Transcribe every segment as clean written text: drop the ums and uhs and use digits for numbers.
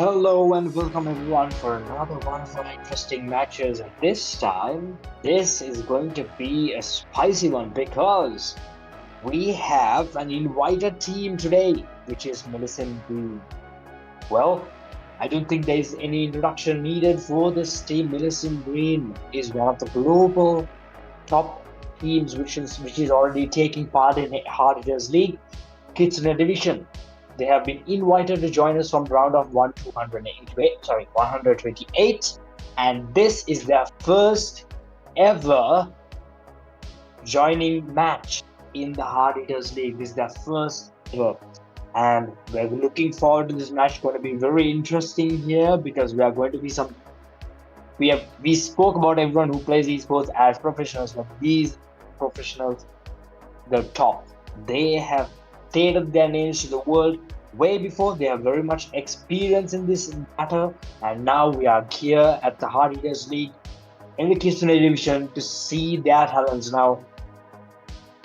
Hello and welcome everyone for another one of our interesting matches, and this time this is going to be a spicy one because we have an invited team today, which is MILLESIME MG. Well, I don't think there is any introduction needed for this team. MILLESIME MG is one of the global top teams which is already taking part in HHL League, Kitsune Division. They have been invited to join us from round of 128, and this is their first ever joining match in the HHL League. This is their first ever, and we're looking forward to this match. It's going to be very interesting here because we are going to be we spoke about everyone who plays esports as professionals, but these professionals, the top, they have stated their names to the world way before. They have very much experience in this matter, and now we are here at the HHL League in the Kitsune Division to see their talents. Now,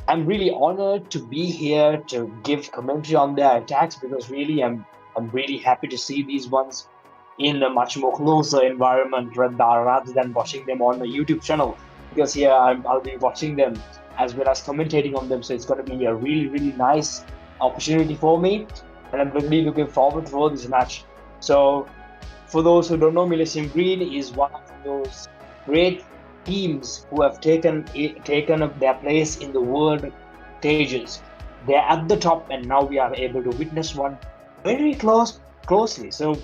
I'm really honored to be here to give commentary on their attacks because really I'm really happy to see these ones in a much more closer environment rather than watching them on the YouTube channel, because here I'll be watching them as well as commentating on them. So it's going to be a really nice opportunity for me, and I'm really looking forward for this match. So for those who don't know, MILLESIME MG is one of those great teams who have taken up their place in the world stages. They're at the top, and now we are able to witness one very closely. So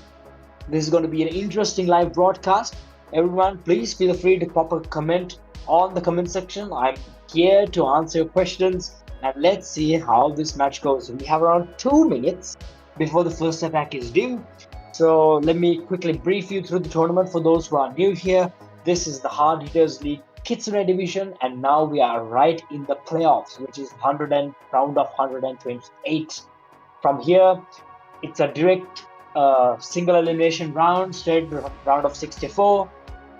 this is going to be an interesting live broadcast. Everyone, please feel free to pop a comment on the comment section. I'm here to answer your questions, and let's see how this match goes. We have around 2 minutes before the first attack is due. So let me quickly brief you through the tournament for those who are new here. This is the HHL League Kitsune Division, and now we are right in the playoffs, which is round of 128. From here, it's a direct single elimination round, straight round of 64,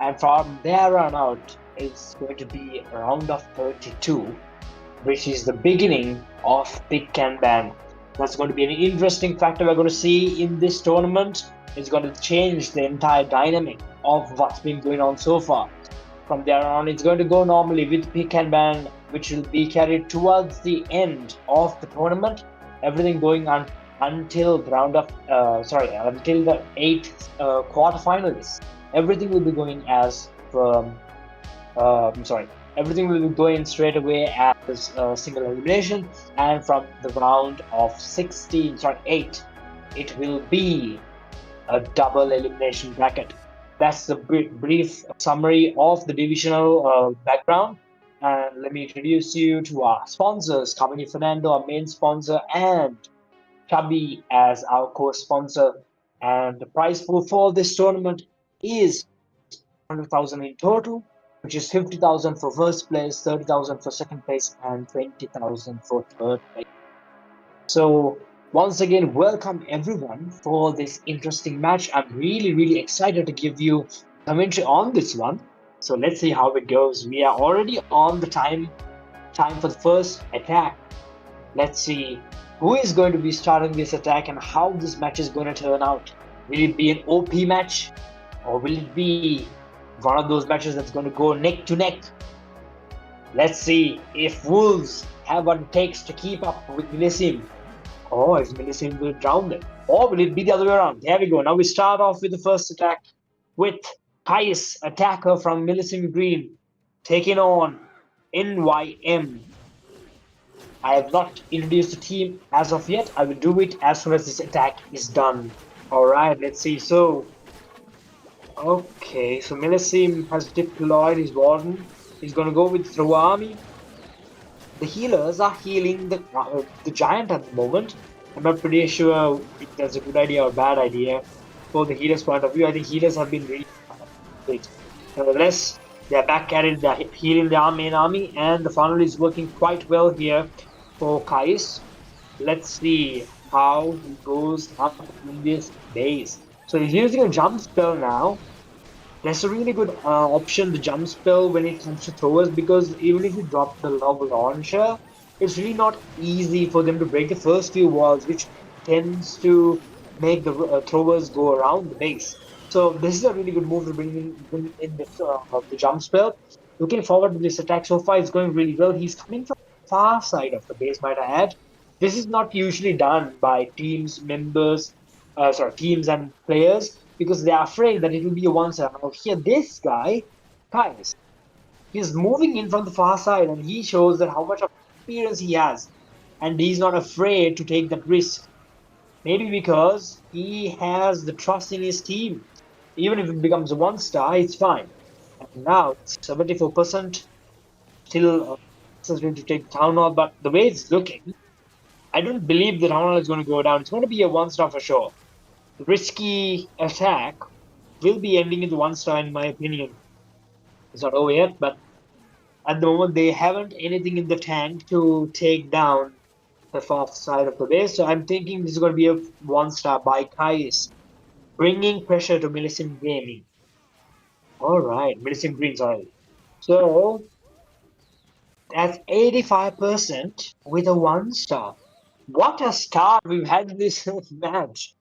and from there on out, it's going to be a round of 32, which is the beginning of pick and ban. That's going to be an interesting factor we're going to see in this tournament. It's going to change the entire dynamic of what's been going on so far. From there on, it's going to go normally with pick and ban, which will be carried towards the end of the tournament. Everything going on until the round of until the 8th quarterfinals. Everything will be going as everything will be going straight away as a single elimination, and from the round of 8, it will be a double elimination bracket. That's the brief summary of the divisional background. And let me introduce you to our sponsors: Company Fernando, our main sponsor, and Chubby as our co-sponsor. And the prize pool for this tournament is 100,000 in total, which is 50,000 for first place, 30,000 for second place, and 20,000 for third place. So once again, welcome everyone for this interesting match. I'm really excited to give you commentary on this one. So let's see how it goes. We are already on the time for the first attack. Let's see who is going to be starting this attack and how this match is going to turn out. Will it be an OP match, or will it be one of those matches that's going to go neck to neck? Let's see if Wolves have what it takes to keep up with MILLESIME, or if MILLESIME will drown them, or will it be the other way around? There we go. Now we start off with the first attack with Kais, attacker from MILLESIME MG, taking on NYM. I have not introduced the team as of yet. I will do it as soon as this attack is done. Alright, let's see. So okay, so MILLESIME has deployed his Warden. He's going to go with Throw Army. The healers are healing the Giant at the moment. I'm not pretty sure if that's a good idea or bad idea for the healers' point of view. I think healers have been really great. Nevertheless, they're back at it. They're healing their main army, and the funnel is working quite well here for Kais. Let's see how he goes up in this base. So he's using a jump spell now. That's a really good option, the jump spell, when it comes to throwers, because even if you drop the log launcher, it's really not easy for them to break the first few walls, which tends to make the throwers go around the base. So this is a really good move to bring in the jump spell. Looking forward to this attack. So far, it's going really well. He's coming from the far side of the base, might I add. This is not usually done by teams and players because they are afraid that it will be a one-star. Now here, this guy, guys, he's moving in from the far side, and he shows that how much of experience he has, and he's not afraid to take that risk. Maybe because he has the trust in his team. Even if it becomes a one star, it's fine. And now 74% still necessary to take Town Hall, but the way it's looking, I don't believe the Town Hall is going to go down. It's going to be a one star for sure. The risky attack will be ending in the one star, in my opinion. It's not over yet, but at the moment they haven't anything in the tank to take down the far side of the base. So I'm thinking this is going to be a one star by Kais, bringing pressure to MILLESIME Gaming. All right, MILLESIME Green, sorry. So that's 85% with a one star. What a start we've had in this match.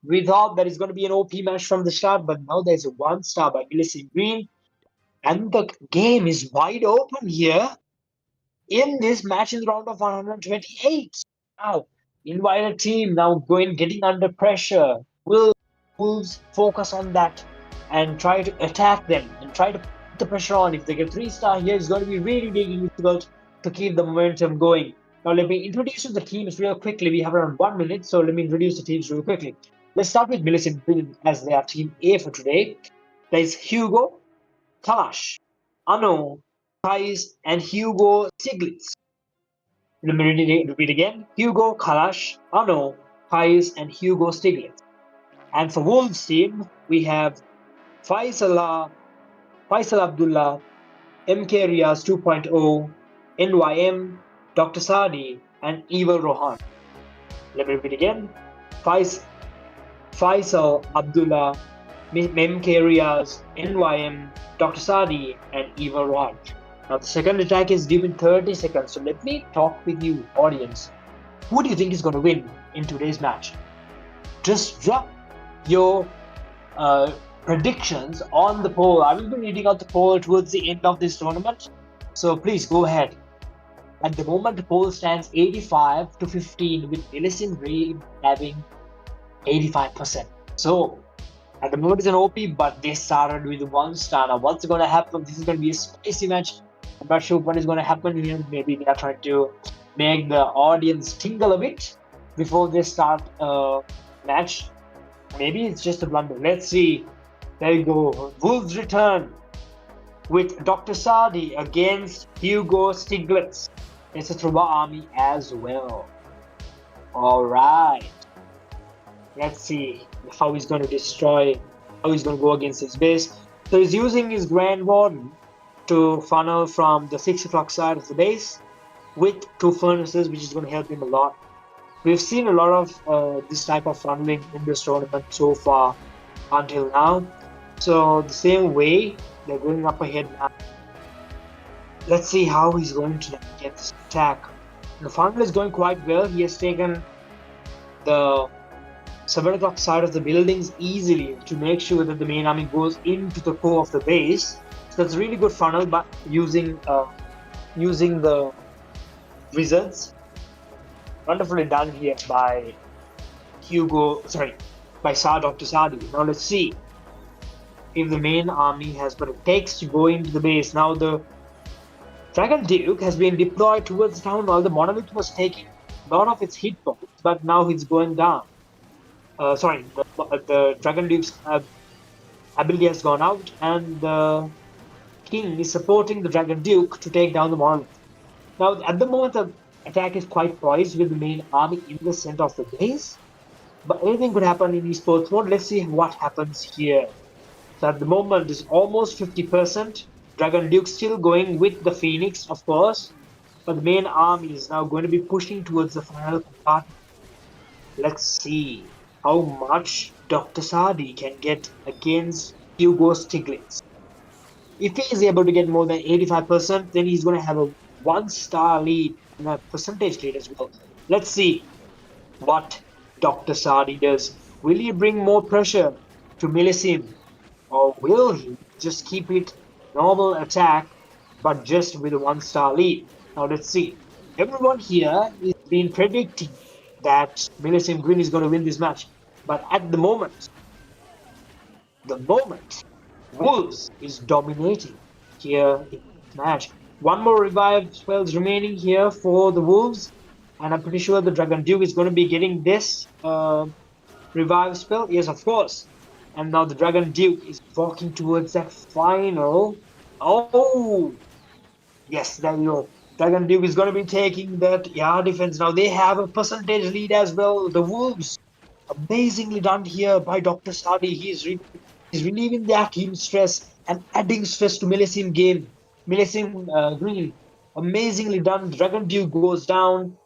We thought that it's going to be an OP match from the start, but now there's a one star by MILLESIME Green. And the game is wide open here in this match in the round of 128. Now, invited team now getting under pressure. Will Wolves focus on that and try to attack them and try to put the pressure on? If they get 3-star here, it's going to be really, really difficult to keep the momentum going. Now, let me introduce the teams real quickly. We have around 1 minute, so let me introduce the teams real quickly. Let's start with MILLESIME Green as they are team A for today. There's Hugo, Kalash, Ano, Thais, and Hugo Stiglitz. Let me repeat again. Hugo, Kalash, Ano, Thais, and Hugo Stiglitz. And for Wolves team, we have Faisal Abdullah, MK Riaz 2.0, NYM, Dr. Sadi, and ýᴏᴜᴜᴜ. Let me repeat again. Faisal Abdullah, MK Riaz, NYM, Dr. Sadi, and ýᴏᴜᴜᴜ. Now the second attack is due in 30 seconds, so let me talk with you, audience. Who do you think is going to win in today's match? Just drop your predictions on the poll. I will be reading out the poll towards the end of this tournament, so please go ahead. At the moment, the poll stands 85 to 15, with MILLESIME Green having 85%. So at the moment it's an OP, but they started with one star. Now what's going to happen? This is going to be a spicy match. I'm not sure what is going to happen here. Maybe they are trying to make the audience tingle a bit before they start a match. Maybe it's just a blunder. Let's see. There you go. Wolves return with Dr. Sadi against Hugo Stiglitz. It's a Truba army as well. Alright. Let's see how he's going to go against his base. So he's using his Grand Warden to funnel from the 6 o'clock side of the base with 2 furnaces, which is going to help him a lot. We've seen a lot of this type of funneling in this tournament so far until now. So the same way, they're going up ahead now. Let's see how he's going to get this attack. The funnel is going quite well. He has taken the 7 o'clock side of the buildings easily to make sure that the main army goes into the core of the base. So that's a really good funnel, but using the wizards. Wonderfully done here by Dr. Sadi. Now let's see if the main army has what it takes to go into the base. Now the Dragon Duke has been deployed towards the town hall. The Monolith was taking a lot of its hit points, but now it's going down. The Dragon Duke's ability has gone out, and the King is supporting the Dragon Duke to take down the Monolith. Now, at the moment, the attack is quite poised with the main army in the center of the base, but anything could happen in esports mode. Let's see what happens here. So at the moment, it's almost 50%. Dragon Duke still going with the Phoenix, of course, but the main army is now going to be pushing towards the final compartment. Let's see how much Dr. Sadi can get against Hugo Stiglitz. If he is able to get more than 85%, then he's going to have a 1-star lead and a percentage lead as well. Let's see what Dr. Sadi does. Will he bring more pressure to MILLESIME, or will he just keep it normal attack but just with a 1-star lead? Now let's see. Everyone here is been predicting that MILLESIME Green is going to win this match, but at the moment, Wolves is dominating here in this match. One more revive spells remaining here for the Wolves, and I'm pretty sure the Dragon Duke is going to be getting this revive spell. Yes, of course. And now the Dragon Duke is walking towards that final. Oh, yes, there you go. Dragon Duke is going to be taking that defense. Now they have a percentage lead as well. The Wolves, amazingly done here by Dr. Sadi. He's relieving their team stress and adding stress to MILLESIME game. MILLESIME Green, amazingly done. Dragon Duke goes down.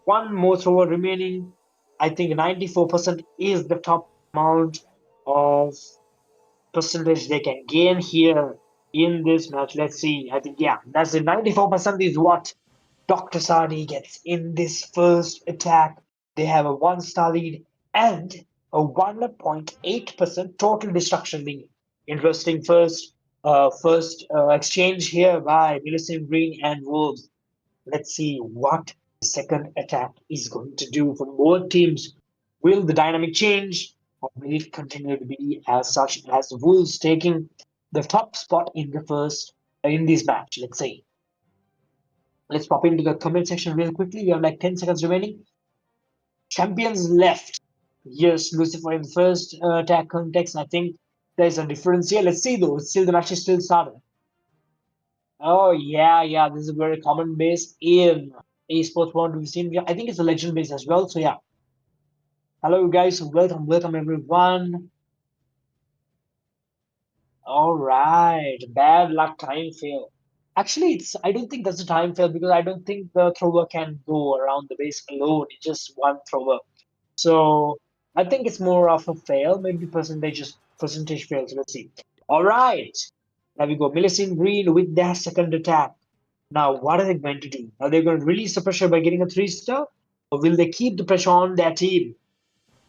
One more thrower remaining. I think 94% is the top amount of percentage they can gain here in this match. Let's see. I think, that's it. 94% is what Dr. Sadi gets in this first attack. They have a 1-star lead and a 1.8% total destruction lead. Interesting first exchange here by MILLESIME Green and Wolves. Let's see what the second attack is going to do for both teams. Will the dynamic change, or will it continue to be as such as Wolves taking the top spot in this match? Let's see. Let's pop into the comment section real quickly. We have like 10 seconds remaining. Champions left. Yes, Lucifer in the first attack context. I think there's a difference here. Let's see though. Still, the match is still started. Oh yeah. This is a very common base in esports one we've seen. I think it's a legend base as well. So yeah. Hello guys, welcome everyone. All right, bad luck time fail. Actually, I don't think that's a time fail because I don't think the thrower can go around the base alone. It's just one thrower. So I think it's more of a fail, maybe percentage fail. So let's see. All right, now we go. MILLESIME Green with their second attack. Now, what are they going to do? Are they going to release the pressure by getting a 3-star? Or will they keep the pressure on their team?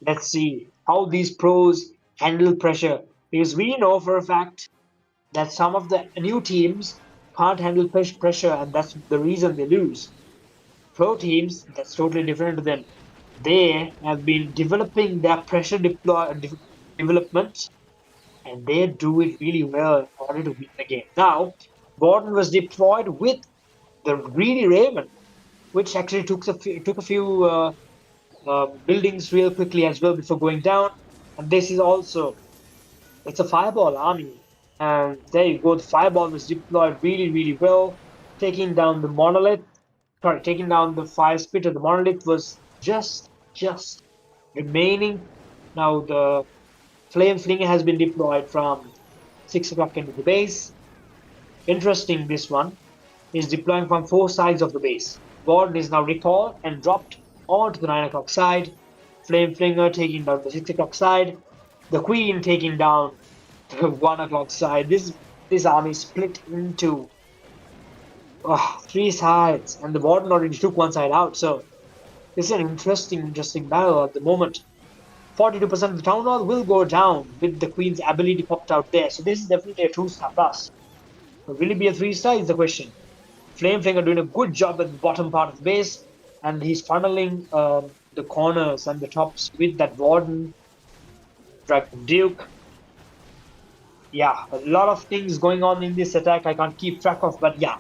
Let's see how these pros handle pressure. Because we know for a fact that some of the new teams can't handle pressure, and that's the reason they lose. Pro teams, that's totally different to them. They have been developing their pressure development, and they do it really well in order to win the game. Now, Gordon was deployed with the Greedy Raven, which actually took a few buildings real quickly as well before going down. And this is also, it's a fireball army. And there you go, the fireball was deployed really well, taking down the monolith. Sorry, taking down the fire spitter. The monolith was just remaining. Now the flame flinger has been deployed from 6 o'clock into the base. Interesting, this one is deploying from 4 sides of the base. Gordon is now recalled and dropped onto the 9 o'clock side. Flame flinger taking down the 6 o'clock side. The queen taking down the 1 o'clock side. This army split into 3 sides, and the warden already took 1 side out. So this is an interesting battle at the moment. 42% of the town hall will go down with the queen's ability popped out there. So this is definitely a 2-star plus. But will it be a 3-star is the question. Flamefinger doing a good job at the bottom part of the base, and he's funneling the corners and the tops with that warden, Dragon Duke. Yeah, a lot of things going on in this attack I can't keep track of, but yeah.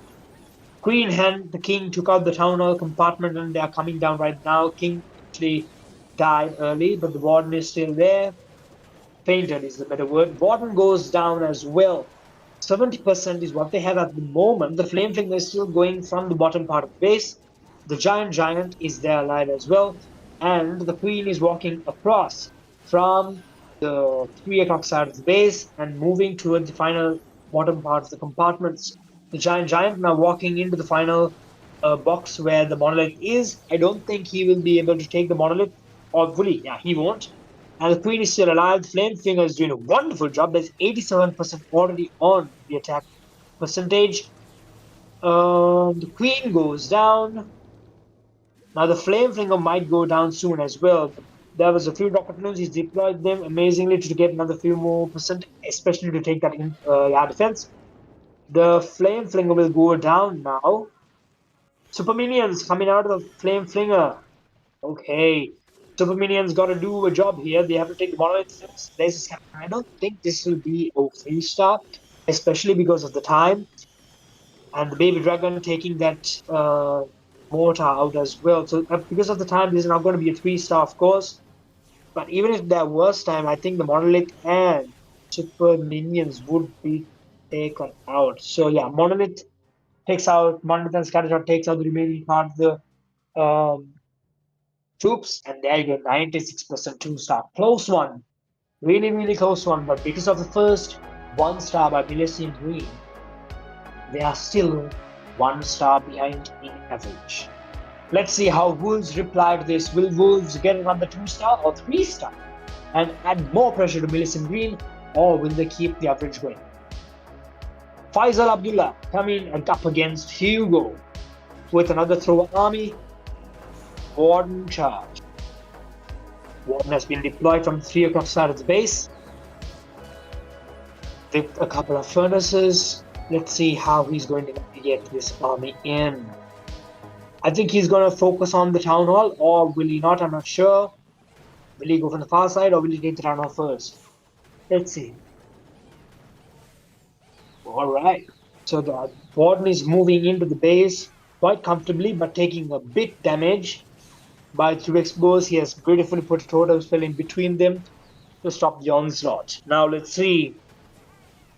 Queen Hen, the king, took out the town hall compartment and they are coming down right now. King actually died early, but the warden is still there. Fainted is the better word. Warden goes down as well. 70% is what they have at the moment. The Flamefinger is still going from the bottom part of the base. The Giant is there alive as well. And the Queen is walking across from the 3 o'clock side of the base and moving towards the final bottom part of the compartments. The Giant now walking into the final box where the monolith is. I don't think he will be able to take the monolith or fully. Yeah, he won't. And the Queen is still alive. The Flamefinger is doing a wonderful job. There's 87% already on the attack percentage. The Queen goes down. Now the Flamefinger might go down soon as well. There was a few rocket balloons. He's deployed them amazingly to get another few more percent, especially to take that in defense. The flame flinger will go down now. Super minions coming out of the flame flinger. Okay. Super minions got to do a job here. They have to take the monolith first. There's a scan. I don't think this will be a 3-star, especially because of the time. And the baby dragon taking that mortar out as well. So because of the time, this is not going to be a 3-star, of course. But even if there was time, I think the monolith and super minions would be taken out. So yeah, monolith and scattershot takes out the remaining part of the troops, and there you go, 96% 2-star. Close one. Really, really close one. But because of the first 1-star by MILLESIME Green, they are still 1-star behind in average. Let's see how Wolves reply to this. Will Wolves get another 2-star or 3-star and add more pressure to MILLESIME Green, or will they keep the average going? Faisal Abdullah coming and up against Hugo with another thrower army. Warden charge. Warden has been deployed from 3 o'clock side of the base with a couple of furnaces. Let's see how he's going to get this army in. I think he's going to focus on the town hall, or will he not? I'm not sure. Will he go from the far side, or will he take the town hall first? Let's see. Alright. So the Warden is moving into the base quite comfortably, but taking a bit damage by 2 expos. He has beautifully put a totem spell in between them to stop the onslaught. Now let's see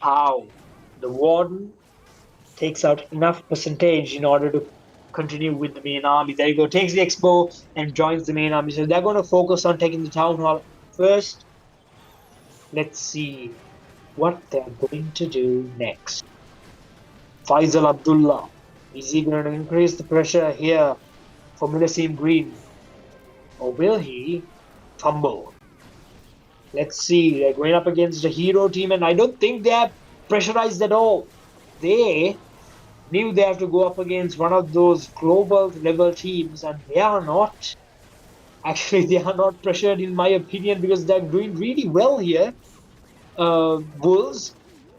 how the Warden takes out enough percentage in order to continue with the main army. There you go, takes the expo and joins the main army. So they're going to focus on taking the town hall first. Let's see what they're going to do next. Faisal Abdullah, is he going to increase the pressure here for MILLESIME Green, or will he fumble? Let's see, they're going up against a hero team, and I don't think they're pressurized at all. They knew they have to go up against one of those global level teams, and they are not. Actually, they are not pressured in my opinion, because they're doing really well here. Wolves,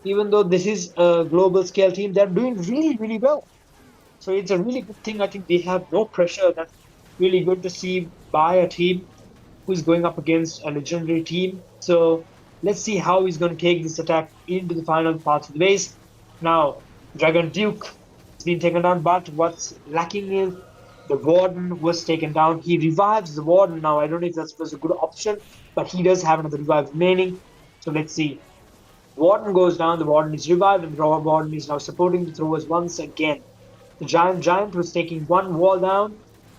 even though this is a global scale team, they're doing really, really well. So it's a really good thing. I think they have no pressure. That's really good to see by a team who's going up against a legendary team. So let's see how he's going to take this attack into the final parts of the base. Now, Dragon Duke has been taken down, but what's lacking is the Warden was taken down. He revives the Warden now. I don't know if that was a good option, but he does have another revive remaining. So let's see. Warden goes down, the Warden is revived, and the Warden is now supporting the throwers once again. The Giant was taking one wall down,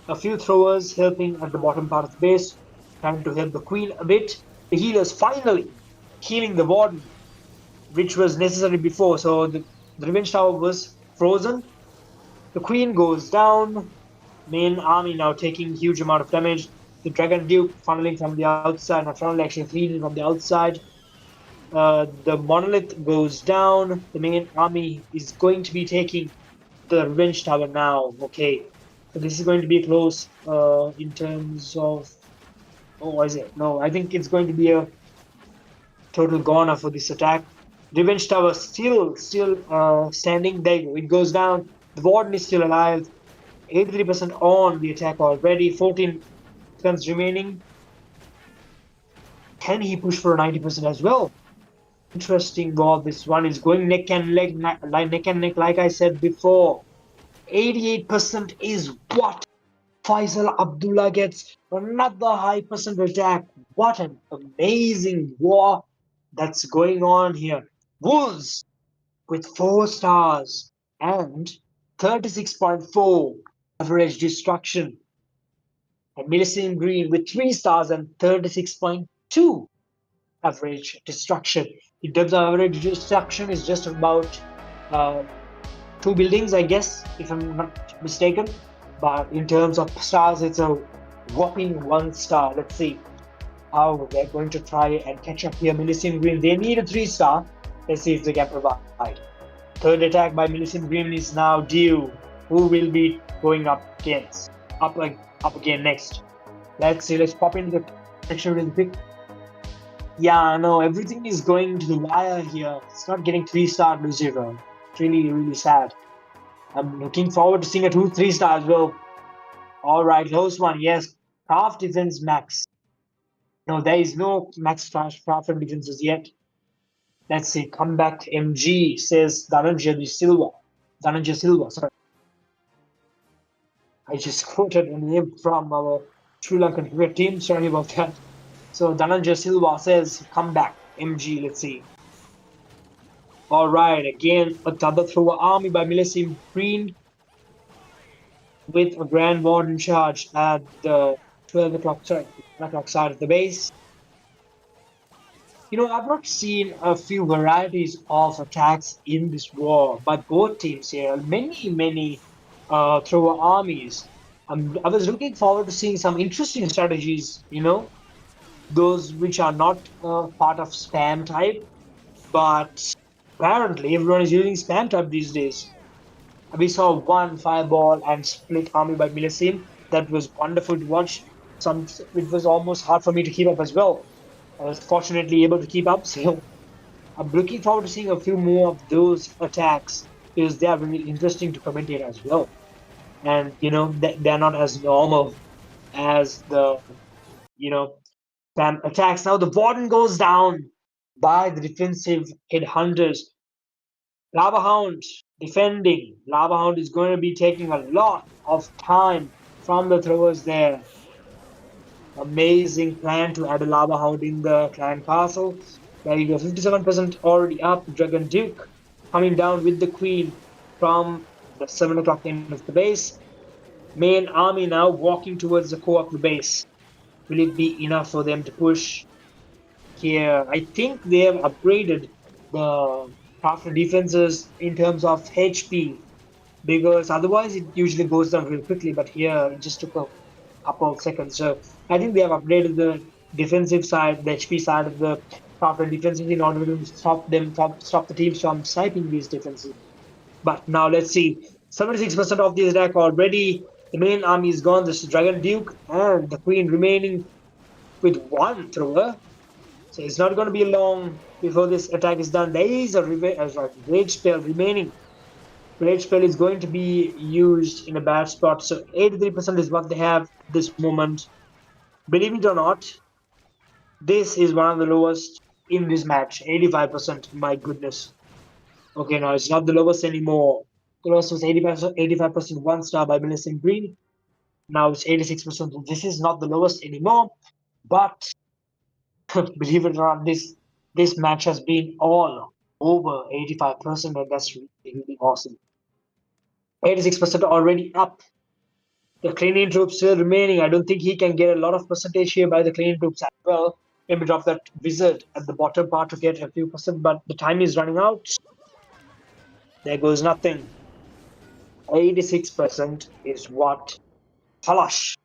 a few throwers helping at the bottom part of the base, trying to help the Queen a bit. The healers finally healing the Warden, which was necessary before. So the Revenge Tower was frozen. The Queen goes down. Main army now taking huge amount of damage. The Dragon Duke funneling from the outside, not funneling, actually fleeing from the outside. The Monolith goes down. The main army is going to be taking the Revenge Tower now. Okay, so this is going to be close in terms of... Oh, is it? No, I think it's going to be a total goner for this attack. Revenge Tower still standing. There you go. It goes down. The Warden is still alive. 83% on the attack already. 14 seconds remaining. Can he push for 90% as well? Interesting war. This one is going neck and neck, like I said before. 88% is what Faisal Abdullah gets. Another high percent attack. What an amazing war that's going on here. Wolves with 4 stars and 36.4 average destruction. And MILLESIME Green with 3 stars and 36.2 average destruction. In terms of average destruction, is just about 2 buildings, I guess, if I'm not mistaken. But in terms of stars, it's a whopping 1 star. Let's see how they're going to try and catch up here. MILLESIME Green, they need a 3-star. Let's see if they can provide. Third attack by MILLESIME Green is now due. Who will be going up again next? Let's see. Let's pop into the section really quick. Yeah, no, everything is going to the wire here. It's not getting 3-star to 0. It's really, really sad. I'm looking forward to seeing a 2-3 star as well. Alright, close one. Yes, Craft Defense Max. No, there is no Max Craft defenses yet. Let's see. Comeback MG, says Dhananjay Silva, sorry. I just quoted a name from our Sri Lankan cricket team. Sorry about that. So Dhananjay Silva says, comeback MG. Let's see. Alright, again, another thrower army by MILLESIME Green with a Grand Ward in charge at the 12 o'clock side of the base. You know, I've not seen a few varieties of attacks in this war by both teams here. Many thrower armies. I was looking forward to seeing some interesting strategies, you know, those which are not part of spam type, but apparently everyone is using spam type these days. We saw one fireball and split army by MILLESIME. That was wonderful to watch. It was almost hard for me to keep up as well. I was fortunately able to keep up, so I'm looking forward to seeing a few more of those attacks because they are really interesting to commentate as well. And you know, they're not as normal as the spam attacks. Now the warden goes down by the defensive headhunters. Lava Hound defending. Lava Hound is going to be taking a lot of time from the throwers there. Amazing plan to add a Lava Hound in the clan castle. There you go, 57% already up. Dragon Duke coming down with the queen from the 7 o'clock end of the base. Main army now walking towards the core of the base. Will it be enough for them to push here? I think they have upgraded the crafted defenses in terms of HP, because otherwise it usually goes down real quickly, but here it just took a couple of seconds. So I think they have upgraded the defensive side, the HP side of the crafted defenses in order to stop the teams from sniping these defenses. But now let's see, 76% of the attack already. The main army is gone. This is Dragon Duke and the queen remaining with one thrower. So it's not going to be long before this attack is done. There is a rage spell remaining. Rage spell is going to be used in a bad spot. So 83% is what they have at this moment. Believe it or not, this is one of the lowest in this match. 85%. My goodness. Okay, now it's not the lowest anymore. The lowest was 85% 1-star by MILLESIME Green. Now it's 86%. This is not the lowest anymore. But believe it or not, this match has been all over 85%, and that's really, really awesome. 86% already up. The cleaning troops still remaining. I don't think he can get a lot of percentage here by the cleaning troops as well. Maybe drop that wizard at the bottom part to get a few percent, but the time is running out. There goes nothing. 86% is what Kalash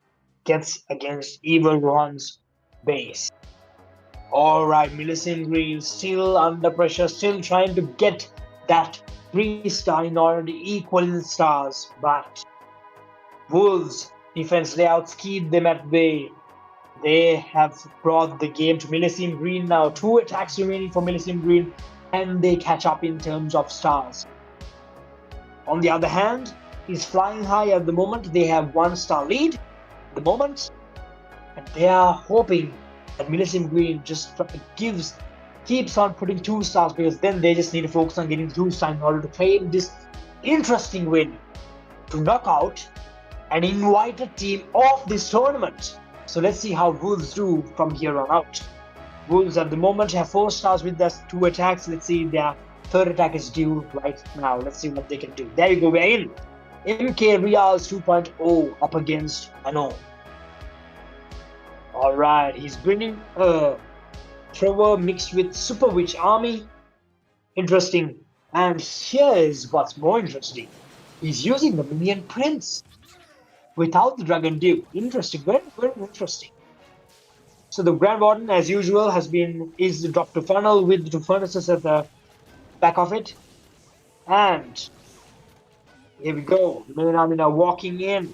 gets against ύᴏᴜᴜᴜ's base. Alright, MILLESIME Green still under pressure, still trying to get that 3-star in order to equal in stars, but Wolves defense layouts keep them at bay. They have brought the game to MILLESIME Green now. 2 attacks remaining for MILLESIME Green, and they catch up in terms of stars. On the other hand, he's flying high at the moment. They have 1-star lead at the moment, and they are hoping that MILLESIME Green just keeps on putting 2 stars, because then they just need to focus on getting 2 stars in order to claim this interesting win to knock out an invited team of this tournament. So let's see how Wolves do from here on out. Wolves at the moment have 4 stars with their 2 attacks. Let's see, their 3rd attack is due right now. Let's see what they can do. There you go, we're in. MK Rials 2.0 up against Ano. Alright, he's bringing a thrower mixed with Super Witch army. Interesting. And here is what's more interesting. He's using the Minion Prince without the Dragon Duke. Interesting, very, very interesting. So the Grand Warden, as usual, is dropped to funnel with the 2 furnaces at the back of it. And here we go. The main army now walking in.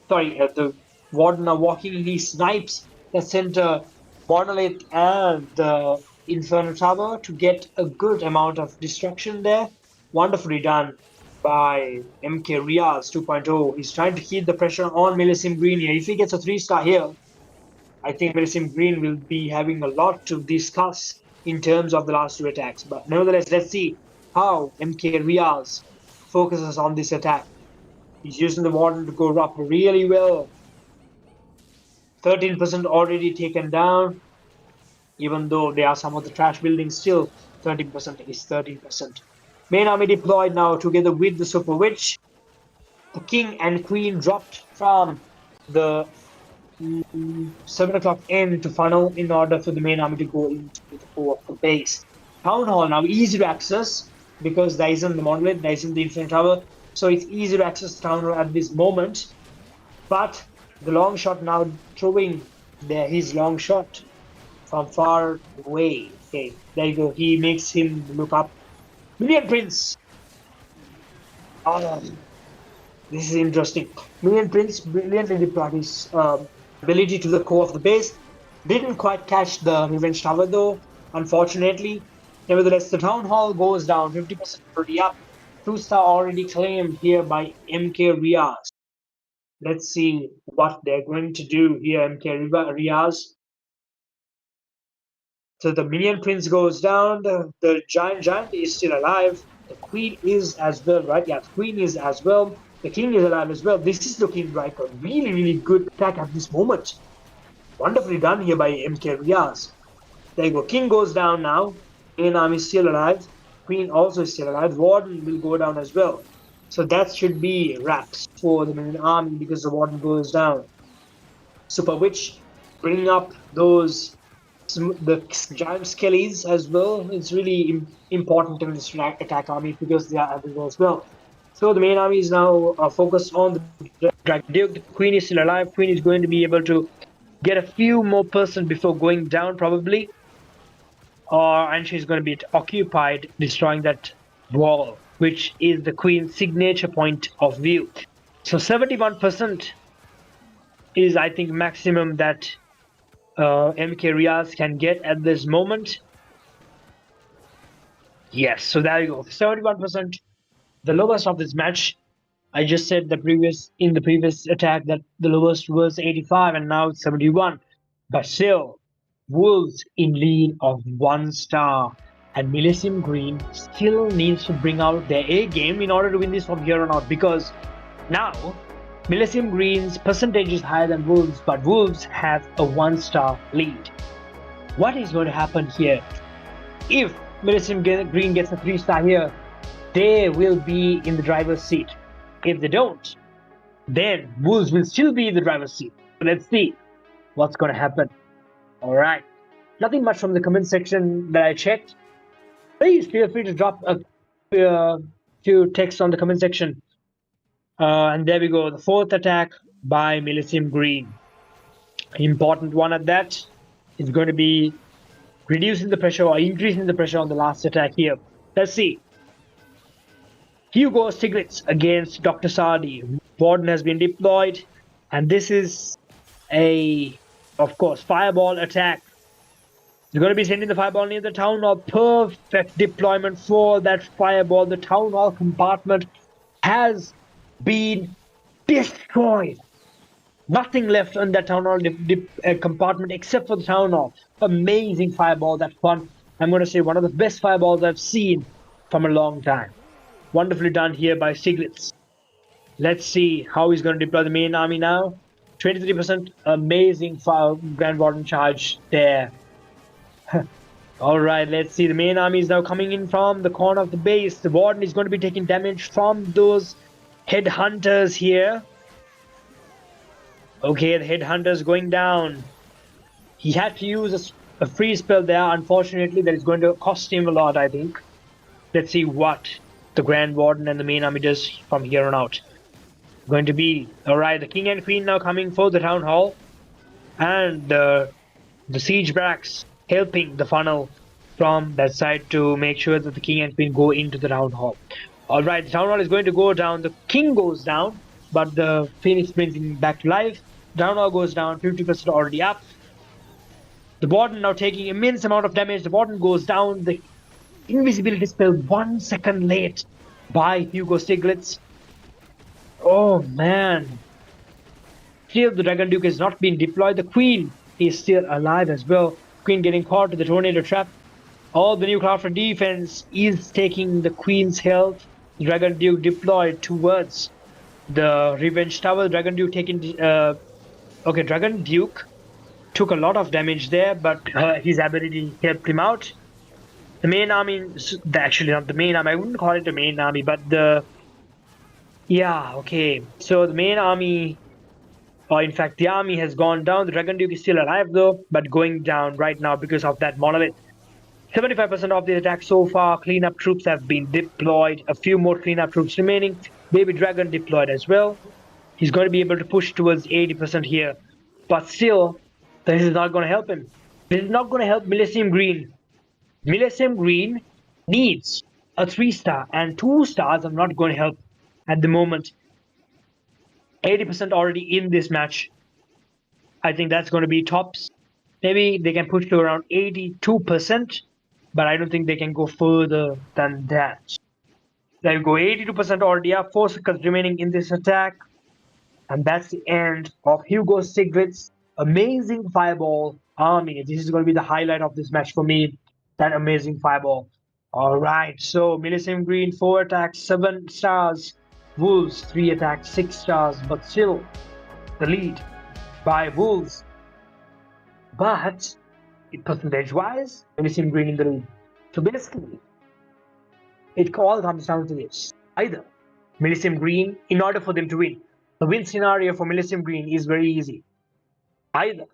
Sorry, the Warden now walking in. He snipes the center monolith and the Inferno Tower to get a good amount of destruction there. Wonderfully done by MK Riaz 2.0. He's trying to keep the pressure on MILLESIME Green here. If he gets a 3-star here, I think MILLESIME Green will be having a lot to discuss in terms of the last two attacks. But nevertheless, let's see how MK Riaz focuses on this attack. He's using the Warden to go up really well. 13% already taken down. Even though there are some of the trash buildings, still 13% is 13%. Main army deployed now together with the Super Witch. The king and queen dropped from the 7 o'clock end to funnel in order for the main army to go into the core of the base. Town hall now easy to access because there isn't the monolith, there isn't the Inferno Tower, so it's easy to access the town hall at this moment. But the long shot now throwing his long shot from far away. Okay, there you go. He makes him look up. Million Prince. Oh, this is interesting. Million Prince brilliantly deployed his ability to the core of the base. Didn't quite catch the Revenge Tower though, unfortunately. Nevertheless, the Town Hall goes down, 50% already up. 2-star already claimed here by MK Riaz. Let's see what they're going to do here, MK Riaz. So the Minion Prince goes down, the Giant is still alive. The Queen is as well, right? Yeah, the Queen is as well. The King is alive as well. This is looking like a really, really good attack at this moment. Wonderfully done here by MK Riaz. There you go. King goes down now. Main army is still alive. Queen also is still alive. Warden will go down as well. So that should be wraps for the main army because the Warden goes down. Super Witch bringing up the giant skellies as well. It's really important in this attack army because they are everywhere as well. So the main army is now focused on the Dragon Duke. The Queen is still alive. Queen is going to be able to get a few more percent before going down probably. And she's going to be occupied destroying that wall, which is the Queen's signature point of view. So 71% is, I think, maximum that MK Riaz can get at this moment. Yes, so there you go. 71%, the lowest of this match. I just said in the previous attack that the lowest was 85 and now it's 71. But still, Wolves in lead of 1 star. And MILLESIME Green still needs to bring out their A game in order to win this from here on out, because now MILLESIME Green's percentage is higher than Wolves, but Wolves have a 1 star lead. What is going to happen here? If MILLESIME Green gets a 3-star here, they will be in the driver's seat. If they don't, then Wolves will still be in the driver's seat. So let's see what's going to happen. Alright, nothing much from the comment section that I checked. Please feel free to drop a few texts on the comment section. And there we go, the 4th attack by MILLESIME Green. Important one at that is going to be reducing the pressure or increasing the pressure on the last attack here. Let's see. Hugo Stiglitz against Dr. Sardi. Warden has been deployed, and this is of course, fireball attack. You're going to be sending the fireball near the town hall. Perfect deployment for that fireball. The town hall compartment has been destroyed. Nothing left on that town hall compartment except for the town hall. Amazing fireball, that one. I'm going to say one of the best fireballs I've seen from a long time. Wonderfully done here by Stiglitz. Let's see how he's going to deploy the main army now. 23%, amazing Grand Warden charge there. Alright, let's see. The main army is now coming in from the corner of the base. The Warden is going to be taking damage from those headhunters here. Okay, the headhunters going down. He had to use a free spell there. Unfortunately, that is going to cost him a lot, I think. Let's see what the Grand Warden and the main army does from here on out. Going to be alright. The King and Queen now coming for the town hall, and the siege barracks helping the funnel from that side to make sure that the King and Queen go into the town hall. Alright, the town hall is going to go down. The King goes down, but the Phoenix brings him back to life. Town hall goes down, 50% already up. The Warden now taking immense amount of damage. The Warden goes down. The invisibility spell 1 second late by Hugo Stiglitz. Oh man. Still the Dragon Duke has not been deployed. The Queen is still alive as well. Queen getting caught to the Tornado Trap. All the new Crafter defense is taking the Queen's health. Dragon Duke deployed towards the Revenge Tower. Dragon Duke taking... okay, Dragon Duke took a lot of damage there, but his ability helped him out. The main army... Actually, not the main army. I wouldn't call it the main army, but the... Yeah, okay. So the main army... Or in fact, the army has gone down. The Dragon Duke is still alive though, but going down right now because of that monolith. 75% of the attack so far. Cleanup troops have been deployed. A few more cleanup troops remaining. Baby Dragon deployed as well. He's going to be able to push towards 80% here. But still, this is not going to help him. This is not going to help MILLESIME Green. MILLESIME Green needs a 3-star, and 2 stars are not going to help at the moment. 80% already in this match. I think that's going to be tops. Maybe they can push to around 82%, but I don't think they can go further than that. There you go, 82% already up, 4 seconds remaining in this attack. And that's the end of Hugo Stiglitz's amazing fireball army. This is going to be the highlight of this match for me, that amazing fireball. Alright, so MILLESIME Green, 4 attacks, 7 stars. Wolves, 3 attacks, 6 stars, but still the lead by Wolves. But percentage-wise, MILLESIME Green in the lead. So basically, it all comes down to this. Either MILLESIME Green, in order for them to win, the win scenario for MILLESIME Green is very easy. Either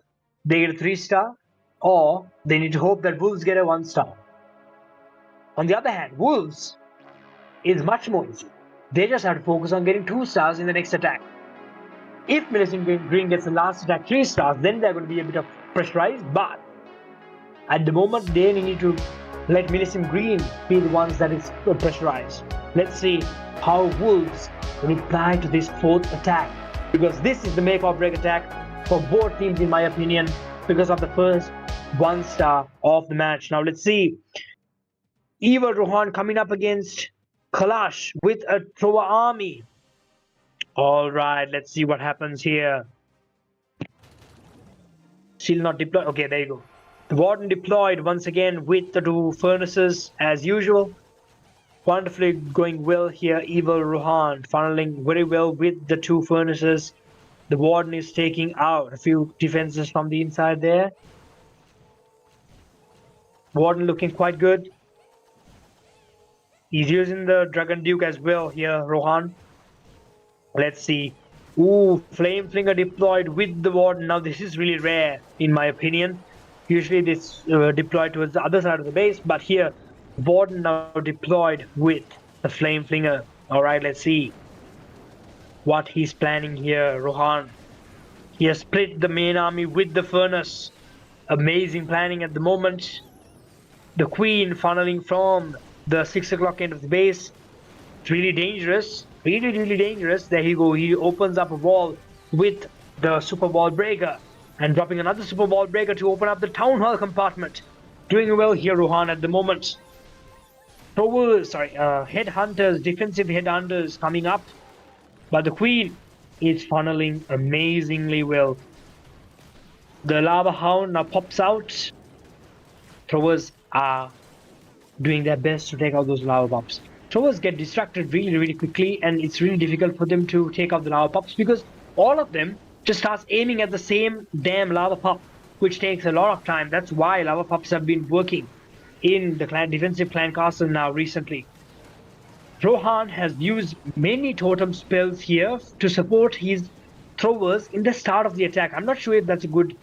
they get a 3-star, or they need to hope that Wolves get a 1-star. On the other hand, Wolves is much more easy. They just have to focus on getting 2 stars in the next attack. If MILLESIME Green gets the last attack 3 stars, then they're going to be a bit of pressurized. But at the moment, they need to let MILLESIME Green be the ones that is pressurized. Let's see how Wolves reply to this 4th attack, because this is the make or break attack for both teams in my opinion, because of the first 1-star of the match. Now let's see. Yıᴏᴜᴜᴜ coming up against Kalash with a thrower army. Alright, let's see what happens here. Still not deployed. Okay, there you go. The Warden deployed once again with the 2 furnaces as usual. Wonderfully going well here. Yıᴏᴜᴜᴜ funneling very well with the 2 furnaces. The Warden is taking out a few defenses from the inside there. Warden looking quite good. He's using the Dragon Duke as well here, Rohan. Let's see. Ooh, Flame Flinger deployed with the Warden. Now this is really rare in my opinion. Usually this deployed towards the other side of the base, but here Warden now deployed with the Flame Flinger. Alright, let's see what he's planning here, Rohan. He has split the main army with the Furnace. Amazing planning at the moment. The Queen funneling from the 6 o'clock end of the base. It's really dangerous. Really dangerous. There you go. He opens up a wall with the Super Wall Breaker and dropping another Super Wall Breaker to open up the Town Hall compartment. Doing well here, Rohan, at the moment. Headhunters, defensive headhunters coming up. But the Queen is funneling amazingly well. The Lava Hound now pops out. Throwers are doing their best to take out those lava pops. Throwers get distracted really quickly, and it's really difficult for them to take out the lava pops because all of them just starts aiming at the same damn lava pop, which takes a lot of time. That's why lava pops have been working in the defensive clan castle now recently. Rohan has used many totem spells here to support his throwers in the start of the attack. I'm not sure if that's a good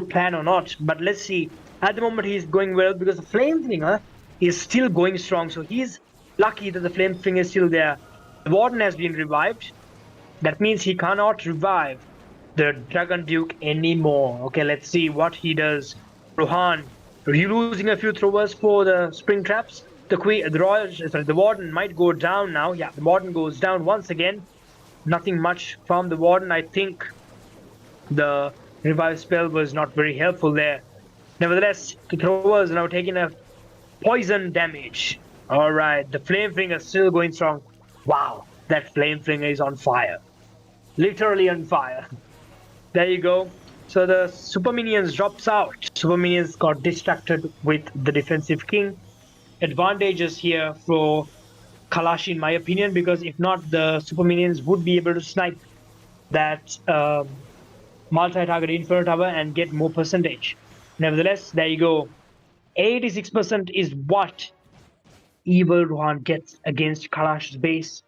plan or not, but let's see. At the moment he's going well because the Flame Flinger is still going strong, so he's lucky that the Flame Flinger is still there. The Warden has been revived. That means he cannot revive the Dragon Duke anymore. Okay, let's see what he does. Rohan losing a few throwers for the spring traps. The Warden might go down now. Yeah, the Warden goes down once again. Nothing much from the Warden, I think. The revive spell was not very helpful there. Nevertheless, the throwers now taking a poison damage. Alright, the flame flinger still going strong. Wow, that flame flinger is on fire. Literally on fire. There you go. So the super minions drops out. Super minions got distracted with the defensive king. Advantages here for Kalash, in my opinion, because if not, the super minions would be able to snipe that multi-target inferno tower and get more percentage. Nevertheless, there you go. 86% is what ଈᴏᴜᴜᴜ gets against Kalash's base,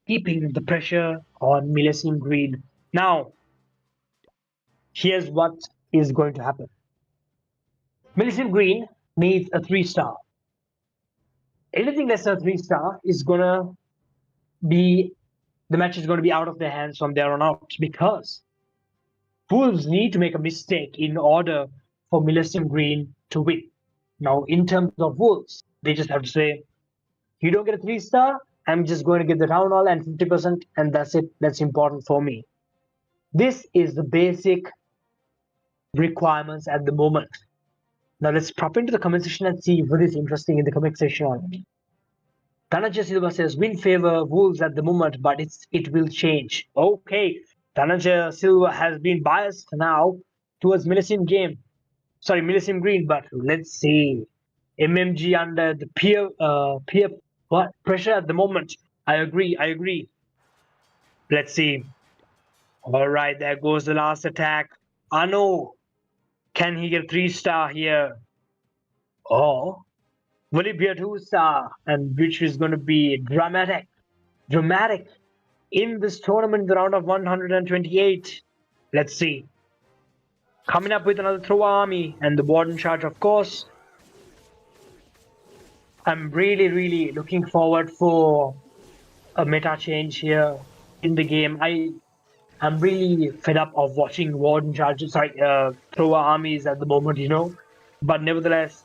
keeping the pressure on MILLESIME Green. Now, here's what is going to happen. MILLESIME Green needs a 3-star. Anything less than a 3-star is gonna be, the match is going to be out of their hands from there on out, because Wolves need to make a mistake in order for MILLESIME Green to win. Now, in terms of Wolves, they just have to say, you don't get a 3-star, I'm just going to get the town hall and 50%, and that's it. That's important for me. This is the basic requirements at the moment. Now let's pop into the comment section and see what is interesting in the comment section on it. Dhananjay Silva says, win favor Wolves at the moment, but it will change. Okay, Dhananjay Silva has been biased now towards MILLESIME Green, but let's see. MMG under the peer pressure at the moment. I agree. Let's see. All right, there goes the last attack. Ano, can he get a 3-star here? Or will it be a 2-star? And which is going to be dramatic in this tournament, the round of 128. Let's see. Coming up with another thrower army and the warden charge, of course. I'm really looking forward for a meta change here in the game. I'm really fed up of watching warden charges, thrower armies at the moment, But nevertheless,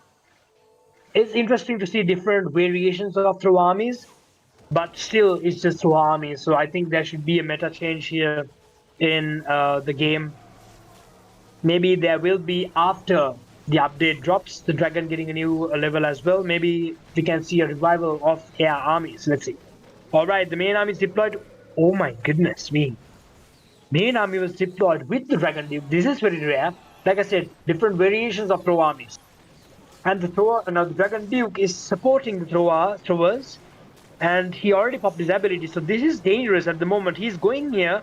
it's interesting to see different variations of thrower armies, but still, it's just thrower armies. So I think there should be a meta change here in the game. Maybe there will be after the update drops, the dragon getting a new level as well. Maybe we can see a revival of air armies. Let's see. All right, the main army is deployed. Oh my goodness me. Main army was deployed with the Dragon Duke. This is very rare. Like I said, different variations of throw armies. And the Dragon Duke is supporting the throwers. And he already popped his ability. So this is dangerous at the moment. He's going here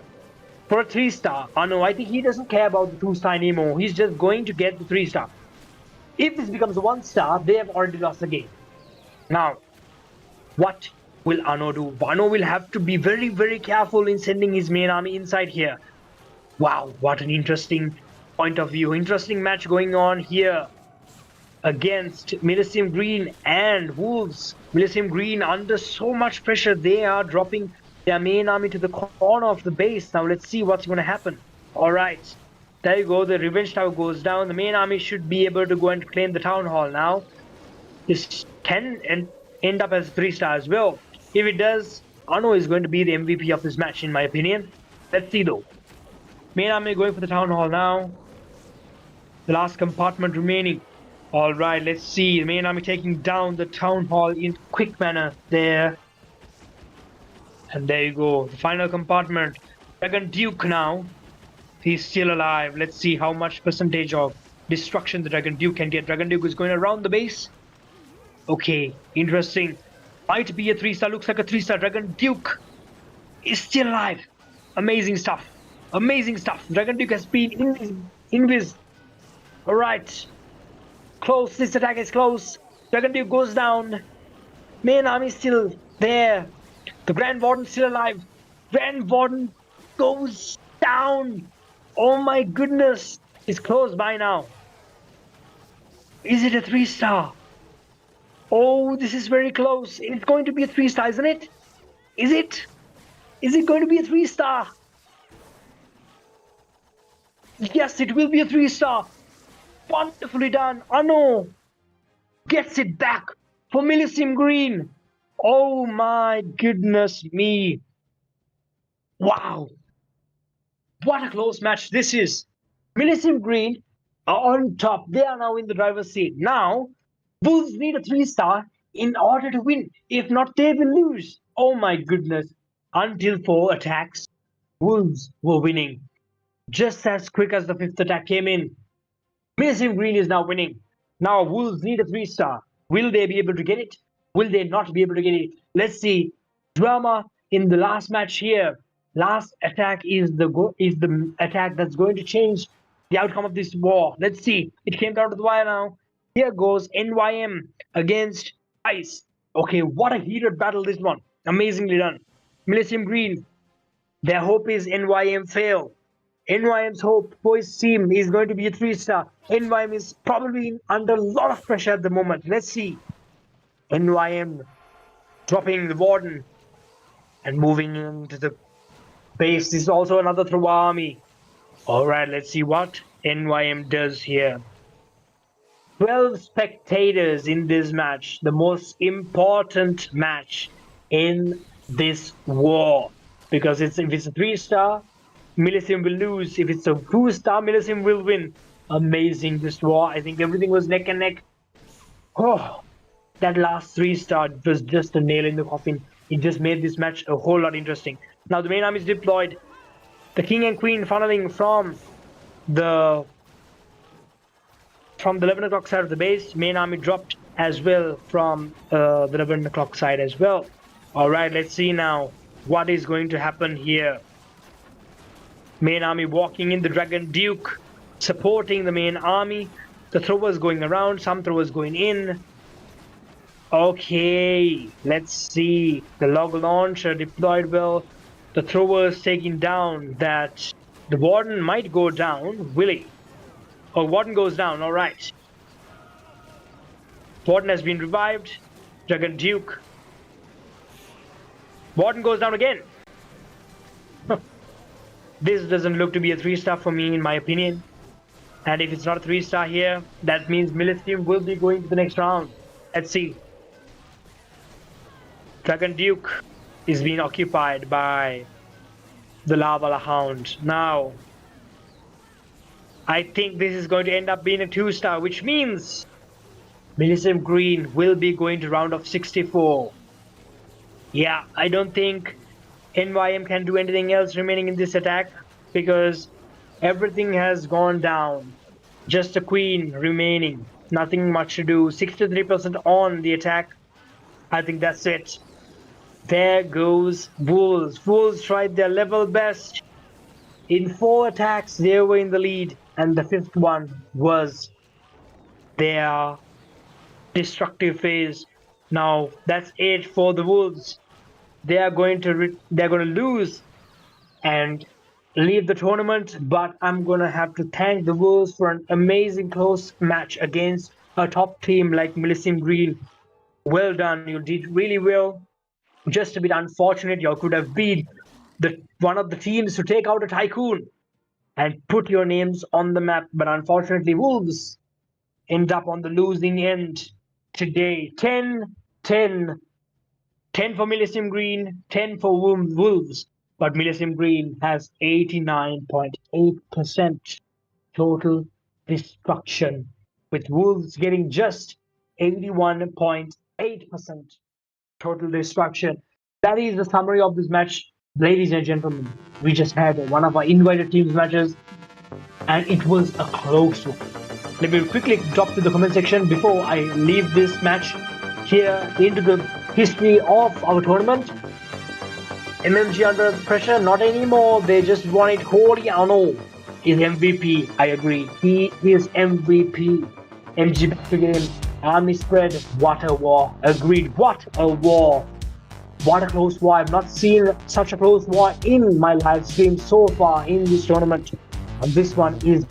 for a 3-star. Oh no, I think he doesn't care about the 2-star anymore. He's just going to get the 3-star. If this becomes a 1-star, they have already lost the game. Now, what will Ano do? Ano will have to be very careful in sending his main army inside here. Wow, what an interesting point of view. Interesting match going on here against MILLESIME Green and Wolves. MILLESIME Green under so much pressure, they are dropping their main army to the corner of the base. Now let's see what's going to happen. All right, there you go. The Revenge Tower goes down. The main army should be able to go and claim the Town Hall now. This can end up as a 3-star as well. If it does, Ano is going to be the MVP of this match, in my opinion. Let's see though. Main army going for the Town Hall now. The last compartment remaining. Alright, let's see. The main army taking down the Town Hall in quick manner there. And there you go. The final compartment. Dragon Duke now. He's still alive. Let's see how much percentage of destruction the Dragon Duke can get. Dragon Duke is going around the base. Okay, interesting. Might be a 3-star. Looks like a 3-star. Dragon Duke is still alive. Amazing stuff. Dragon Duke has been invis. Alright. Close. This attack is close. Dragon Duke goes down. Main army still there. The Grand Warden still alive. Grand Warden goes down. Oh my goodness. It's close by now. Is it a 3-star? Oh, this is very close. It's going to be a 3-star, isn't it? Is it? Is it going to be a 3-star? Yes, it will be a 3-star. Wonderfully done. Ano gets it back for MILLESIME Green. Oh my goodness me. Wow. What a close match this is. MILLESIME Green are on top. They are now in the driver's seat. Now, Wolves need a 3-star in order to win. If not, they will lose. Oh my goodness. Until 4 attacks, Wolves were winning. Just as quick as the 5th attack came in, MILLESIME Green is now winning. Now Wolves need a 3-star. Will they be able to get it? Will they not be able to get it? Let's see. Drama in the last match here. Last attack is the attack that's going to change the outcome of this war. Let's see. It came down to the wire now. Here goes NYM against Ice. Okay, what a heated battle this one. Amazingly done. MILLESIME Green. Their hope is NYM fail. NYM's hope for his team is going to be a 3-star. NYM is probably under a lot of pressure at the moment. Let's see. NYM dropping the Warden and moving into the base. This is also another throw army. Alright, let's see what NYM does here. 12 spectators in this match. The most important match in this war. Because if it's a 3-star, MILLESIME will lose. If it's a 2-star, MILLESIME will win. Amazing this war. I think everything was neck and neck. Oh, that last 3-star was just a nail in the coffin. It just made this match a whole lot interesting. Now the main army is deployed. The king and queen funneling from the 11 o'clock side of the base. Main army dropped as well from the 11 o'clock side as well. Alright, let's see now what is going to happen here. Main army walking in, the Dragon Duke supporting the main army. The throwers going around, some throwers going in. Okay, let's see. The log launcher deployed well. The throwers taking down that. The Warden might go down, will he? Oh, Warden goes down, alright. Warden has been revived. Dragon Duke. Warden goes down again. This doesn't look to be a 3-star for me, in my opinion. And if it's not a 3-star here, that means MILLESIME will be going to the next round. Let's see. Dragon Duke is being occupied by the Lava Hound. Now, I think this is going to end up being a 2-star, which means MILLESIME Green will be going to round of 64. Yeah, I don't think NYM can do anything else remaining in this attack because everything has gone down. Just a queen remaining. Nothing much to do. 63% on the attack. I think that's it. There goes Wolves. Wolves tried their level best. In 4 attacks, they were in the lead. And the 5th one was their destructive phase. Now, that's it for the Wolves. They are going to lose and leave the tournament, but I'm going to have to thank the Wolves for an amazing close match against a top team like MILLESIME Green. Well done, you did really well. Just a bit unfortunate, you could have beat one of the teams to take out a Tycoon and put your names on the map, but unfortunately Wolves end up on the losing end today. 10 for MILLESIME Green, 10 for Wolves, but MILLESIME Green has 89.8% total destruction, with Wolves getting just 81.8% total destruction. That is the summary of this match, ladies and gentlemen. We just had one of our invited teams matches, and it was a close one. Let me quickly drop to the comment section before I leave this match here into the history of our tournament. MMG under pressure, not anymore. They just want it. Horiano is MVP. I agree. He is MVP. MG back to game. Army spread. What a war. Agreed. What a war. What a close war. I've not seen such a close war in my live stream so far in this tournament. And this one is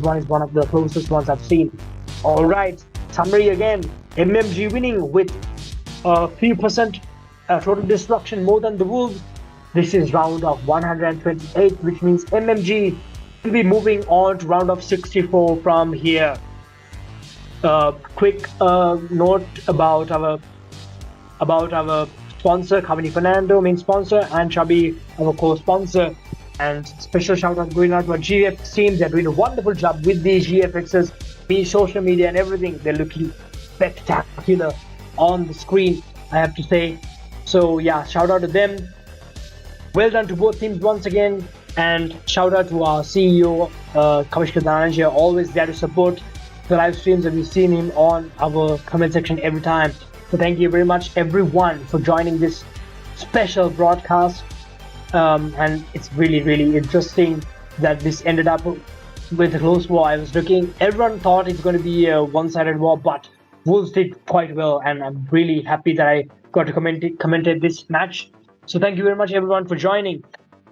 one of the closest ones I've seen. Alright. Summary again. MMG winning with a few percent total destruction more than the Wolves. This is round of 128, which means MMG will be moving on to round of 64 from here. Quick note about our sponsor, Kavani Fernando, main sponsor, and Chubby, our co-sponsor. And special shout out going out to our GFX team. They're doing a wonderful job with these GFXs, be social media and everything. They're looking spectacular on the screen, I have to say. So yeah, shout out to them. Well done to both teams once again, and shout out to our CEO, Kavishka Dhananjay, always there to support the live streams, and we've seen him on our comment section every time. So thank you very much everyone for joining this special broadcast. And it's really, really interesting that this ended up with a close war. I was looking, everyone thought it's going to be a one-sided war, but Wolves did quite well, and I'm really happy that I got to commentate this match. So thank you very much everyone for joining.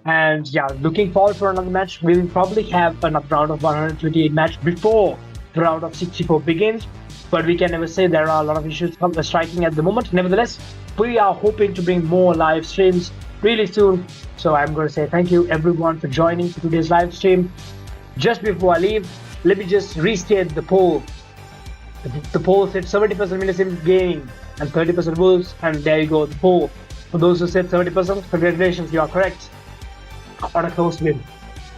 And yeah, looking forward for another match. We'll probably have another round of 128 match before the round of 64 begins, but we can never say. There are a lot of issues striking at the moment. Nevertheless, we are hoping to bring more live streams really soon. So I'm going to say thank you everyone for joining today's live stream. Just before I leave, let me just restate the poll. The poll said 70% MILLESIME gaming and 30% Wolves, and there you go, the poll. For those who said 70%, congratulations, you are correct. On a close win.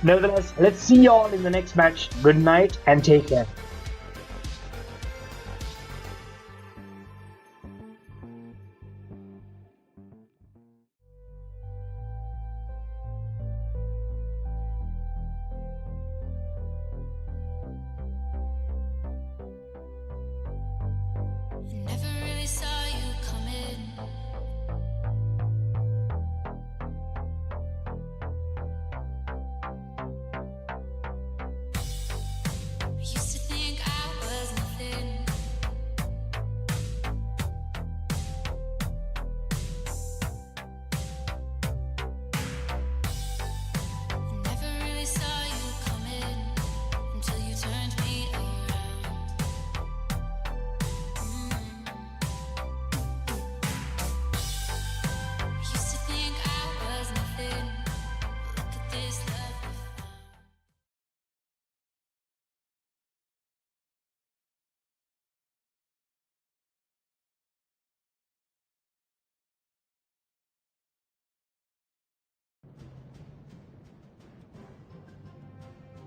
Nevertheless, let's see you all in the next match. Good night and take care.